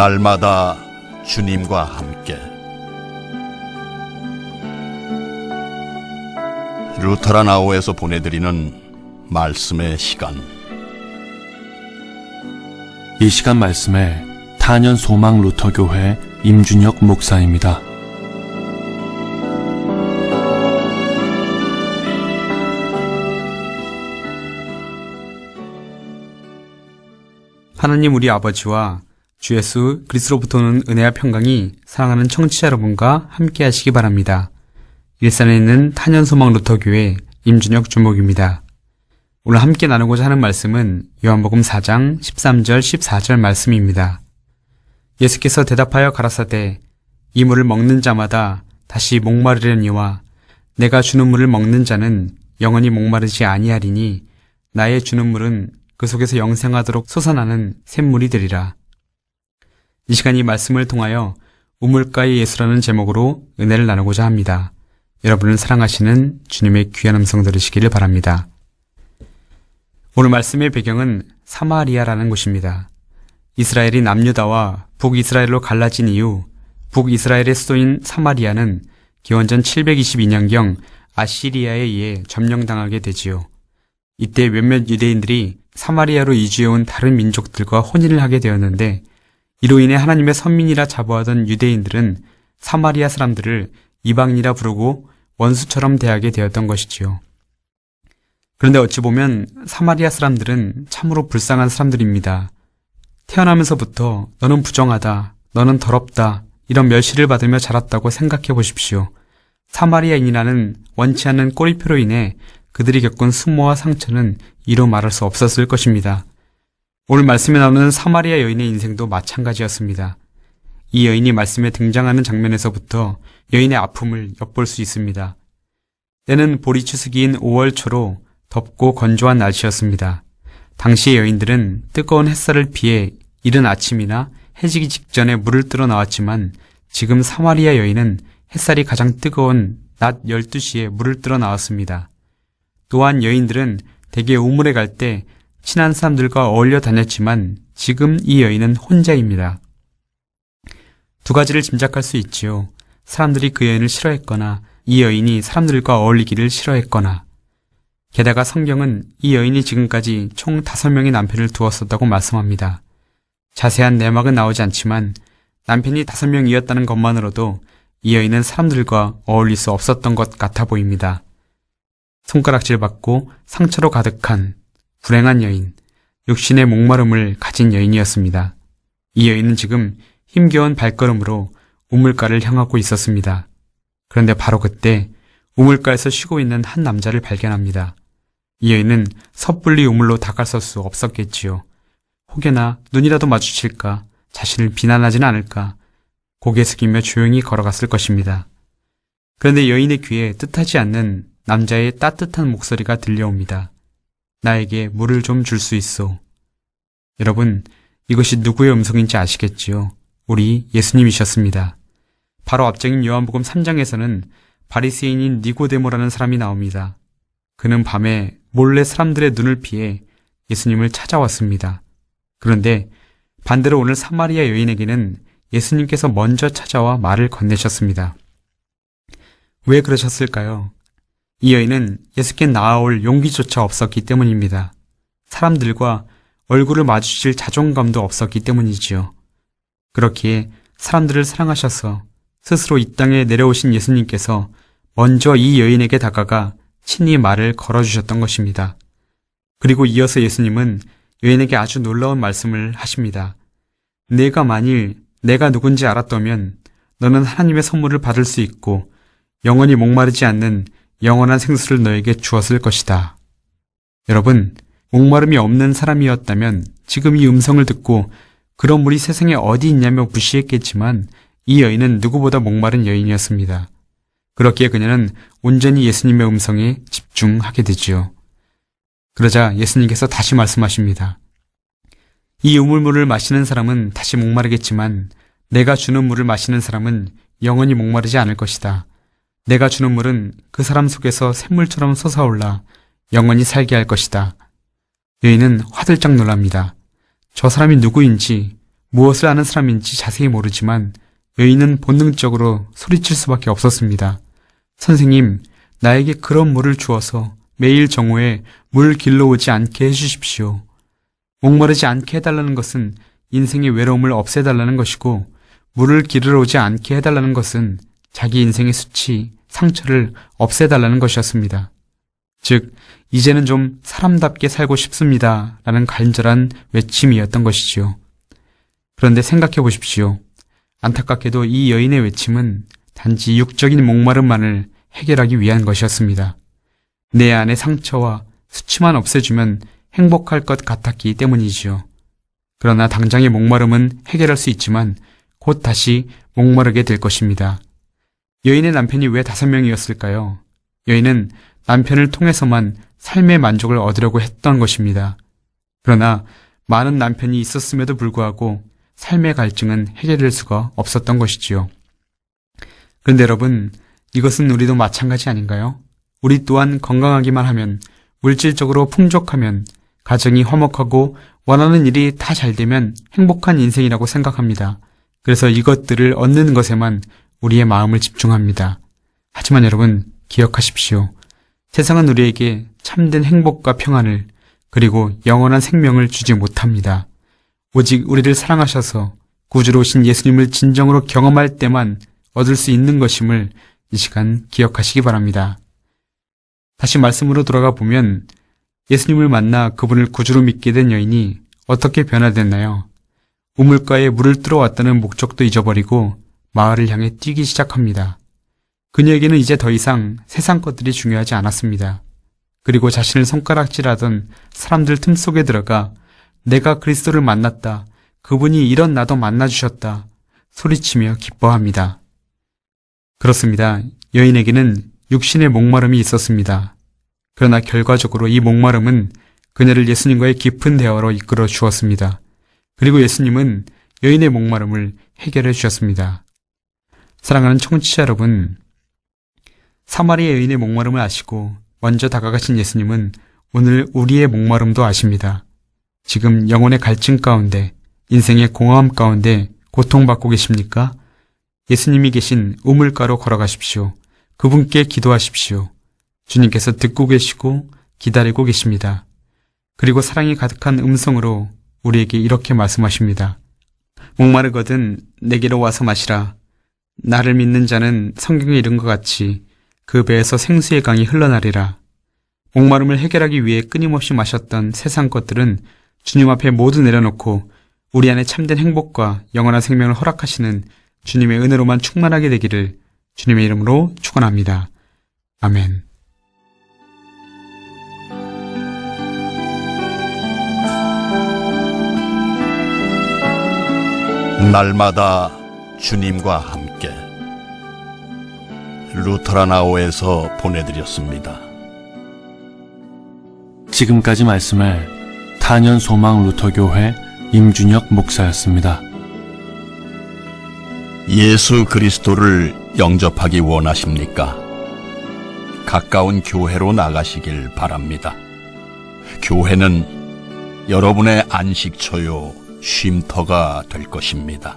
날마다 주님과 함께 루터란 아호에서 보내드리는 말씀의 시간. 이 시간 말씀에 탄현 소망 루터교회 임준혁 목사입니다. 하나님 우리 아버지와 주 예수 그리스도로부터 오는 은혜와 평강이 사랑하는 청취자 여러분과 함께 하시기 바랍니다. 일산에 있는 탄현소망 루터교회 임준혁 주목입니다. 오늘 함께 나누고자 하는 말씀은 요한복음 4장 13절 14절 말씀입니다. 예수께서 대답하여 가라사대 이 물을 먹는 자마다 다시 목마르려니와 내가 주는 물을 먹는 자는 영원히 목마르지 아니하리니 나의 주는 물은 그 속에서 영생하도록 솟아나는 샘물이 되리라. 이 시간 이 말씀을 통하여 우물가의 예수라는 제목으로 은혜를 나누고자 합니다. 여러분을 사랑하시는 주님의 귀한 음성 들으시기를 바랍니다. 오늘 말씀의 배경은 사마리아라는 곳입니다. 이스라엘이 남유다와 북이스라엘로 갈라진 이후 북이스라엘의 수도인 사마리아는 기원전 722년경 아시리아에 의해 점령당하게 되지요. 이때 몇몇 유대인들이 사마리아로 이주해온 다른 민족들과 혼인을 하게 되었는데 이로 인해 하나님의 선민이라 자부하던 유대인들은 사마리아 사람들을 이방인이라 부르고 원수처럼 대하게 되었던 것이지요. 그런데 어찌 보면 사마리아 사람들은 참으로 불쌍한 사람들입니다. 태어나면서부터 너는 부정하다, 너는 더럽다 이런 멸시를 받으며 자랐다고 생각해 보십시오. 사마리아인이라는 원치 않는 꼬리표로 인해 그들이 겪은 수모와 상처는 이루 말할 수 없었을 것입니다. 오늘 말씀에 나오는 사마리아 여인의 인생도 마찬가지였습니다. 이 여인이 말씀에 등장하는 장면에서부터 여인의 아픔을 엿볼 수 있습니다. 때는 보리 추수기인 5월 초로 덥고 건조한 날씨였습니다. 당시의 여인들은 뜨거운 햇살을 피해 이른 아침이나 해지기 직전에 물을 뜨러 나왔지만 지금 사마리아 여인은 햇살이 가장 뜨거운 낮 12시에 물을 뜨러 나왔습니다. 또한 여인들은 대개 우물에 갈 때 친한 사람들과 어울려 다녔지만 지금 이 여인은 혼자입니다. 두 가지를 짐작할 수 있지요. 사람들이 그 여인을 싫어했거나 이 여인이 사람들과 어울리기를 싫어했거나. 게다가 성경은 이 여인이 지금까지 총 5명의 남편을 두었었다고 말씀합니다. 자세한 내막은 나오지 않지만 남편이 5명이었다는 것만으로도 이 여인은 사람들과 어울릴 수 없었던 것 같아 보입니다. 손가락질 받고 상처로 가득한 불행한 여인, 육신의 목마름을 가진 여인이었습니다. 이 여인은 지금 힘겨운 발걸음으로 우물가를 향하고 있었습니다. 그런데 바로 그때 우물가에서 쉬고 있는 한 남자를 발견합니다. 이 여인은 섣불리 우물로 다가설 수 없었겠지요. 혹여나 눈이라도 마주칠까, 자신을 비난하지는 않을까, 고개 숙이며 조용히 걸어갔을 것입니다. 그런데 여인의 귀에 뜻하지 않는 남자의 따뜻한 목소리가 들려옵니다. 나에게 물을 좀 줄 수 있소. 여러분, 이것이 누구의 음성인지 아시겠지요? 우리 예수님이셨습니다. 바로 앞장인 요한복음 3장에서는 바리새인인 니고데모라는 사람이 나옵니다. 그는 밤에 몰래 사람들의 눈을 피해 예수님을 찾아왔습니다. 그런데 반대로 오늘 사마리아 여인에게는 예수님께서 먼저 찾아와 말을 건네셨습니다. 왜 그러셨을까요? 이 여인은 예수께 나아올 용기조차 없었기 때문입니다. 사람들과 얼굴을 마주칠 자존감도 없었기 때문이지요. 그렇기에 사람들을 사랑하셔서 스스로 이 땅에 내려오신 예수님께서 먼저 이 여인에게 다가가 친히 말을 걸어주셨던 것입니다. 그리고 이어서 예수님은 여인에게 아주 놀라운 말씀을 하십니다. 내가 만일 내가 누군지 알았다면 너는 하나님의 선물을 받을 수 있고 영원히 목마르지 않는 영원한 생수를 너에게 주었을 것이다. 여러분, 목마름이 없는 사람이었다면 지금 이 음성을 듣고 그런 물이 세상에 어디 있냐며 무시했겠지만 이 여인은 누구보다 목마른 여인이었습니다. 그렇기에 그녀는 온전히 예수님의 음성에 집중하게 되지요. 그러자 예수님께서 다시 말씀하십니다. 이 우물물을 마시는 사람은 다시 목마르겠지만 내가 주는 물을 마시는 사람은 영원히 목마르지 않을 것이다. 내가 주는 물은 그 사람 속에서 샘물처럼 솟아올라 영원히 살게 할 것이다. 여인은 화들짝 놀랍니다. 저 사람이 누구인지, 무엇을 아는 사람인지 자세히 모르지만 여인은 본능적으로 소리칠 수밖에 없었습니다. 선생님, 나에게 그런 물을 주어서 매일 정오에 물 길러 오지 않게 해주십시오. 목마르지 않게 해달라는 것은 인생의 외로움을 없애달라는 것이고, 물을 기르러 오지 않게 해달라는 것은 자기 인생의 수치, 상처를 없애달라는 것이었습니다. 즉, 이제는 좀 사람답게 살고 싶습니다 라는 간절한 외침이었던 것이지요. 그런데 생각해 보십시오. 안타깝게도 이 여인의 외침은 단지 육적인 목마름만을 해결하기 위한 것이었습니다. 내 안의 상처와 수치만 없애주면 행복할 것 같았기 때문이지요. 그러나 당장의 목마름은 해결할 수 있지만 곧 다시 목마르게 될 것입니다. 여인의 남편이 왜 5명이었을까요? 여인은 남편을 통해서만 삶의 만족을 얻으려고 했던 것입니다. 그러나 많은 남편이 있었음에도 불구하고 삶의 갈증은 해결될 수가 없었던 것이지요. 그런데 여러분, 이것은 우리도 마찬가지 아닌가요? 우리 또한 건강하기만 하면, 물질적으로 풍족하면, 가정이 화목하고 원하는 일이 다 잘 되면 행복한 인생이라고 생각합니다. 그래서 이것들을 얻는 것에만 우리의 마음을 집중합니다. 하지만 여러분, 기억하십시오. 세상은 우리에게 참된 행복과 평안을, 그리고 영원한 생명을 주지 못합니다. 오직 우리를 사랑하셔서 구주로 오신 예수님을 진정으로 경험할 때만 얻을 수 있는 것임을 이 시간 기억하시기 바랍니다. 다시 말씀으로 돌아가 보면 예수님을 만나 그분을 구주로 믿게 된 여인이 어떻게 변화됐나요? 우물가에 물을 뚫어왔다는 목적도 잊어버리고 마을을 향해 뛰기 시작합니다. 그녀에게는 이제 더 이상 세상 것들이 중요하지 않았습니다. 그리고 자신을 손가락질하던 사람들 틈 속에 들어가 내가 그리스도를 만났다. 그분이 이런 나도 만나주셨다. 소리치며 기뻐합니다. 그렇습니다. 여인에게는 육신의 목마름이 있었습니다. 그러나 결과적으로 이 목마름은 그녀를 예수님과의 깊은 대화로 이끌어 주었습니다. 그리고 예수님은 여인의 목마름을 해결해 주셨습니다. 사랑하는 청취자 여러분, 사마리아 여인의 목마름을 아시고 먼저 다가가신 예수님은 오늘 우리의 목마름도 아십니다. 지금 영혼의 갈증 가운데, 인생의 공허함 가운데 고통받고 계십니까? 예수님이 계신 우물가로 걸어가십시오. 그분께 기도하십시오. 주님께서 듣고 계시고 기다리고 계십니다. 그리고 사랑이 가득한 음성으로 우리에게 이렇게 말씀하십니다. 목마르거든 내게로 와서 마시라. 나를 믿는 자는 성경에 이른 것 같이 그 배에서 생수의 강이 흘러나리라. 목마름을 해결하기 위해 끊임없이 마셨던 세상 것들은 주님 앞에 모두 내려놓고 우리 안에 참된 행복과 영원한 생명을 허락하시는 주님의 은혜로만 충만하게 되기를 주님의 이름으로 축원합니다. 아멘. 날마다 주님과 함께 루터라나오에서 보내드렸습니다. 지금까지 말씀을 탄현 소망 루터교회 임준혁 목사였습니다. 예수 그리스도를 영접하기 원하십니까? 가까운 교회로 나가시길 바랍니다. 교회는 여러분의 안식처요, 쉼터가 될 것입니다.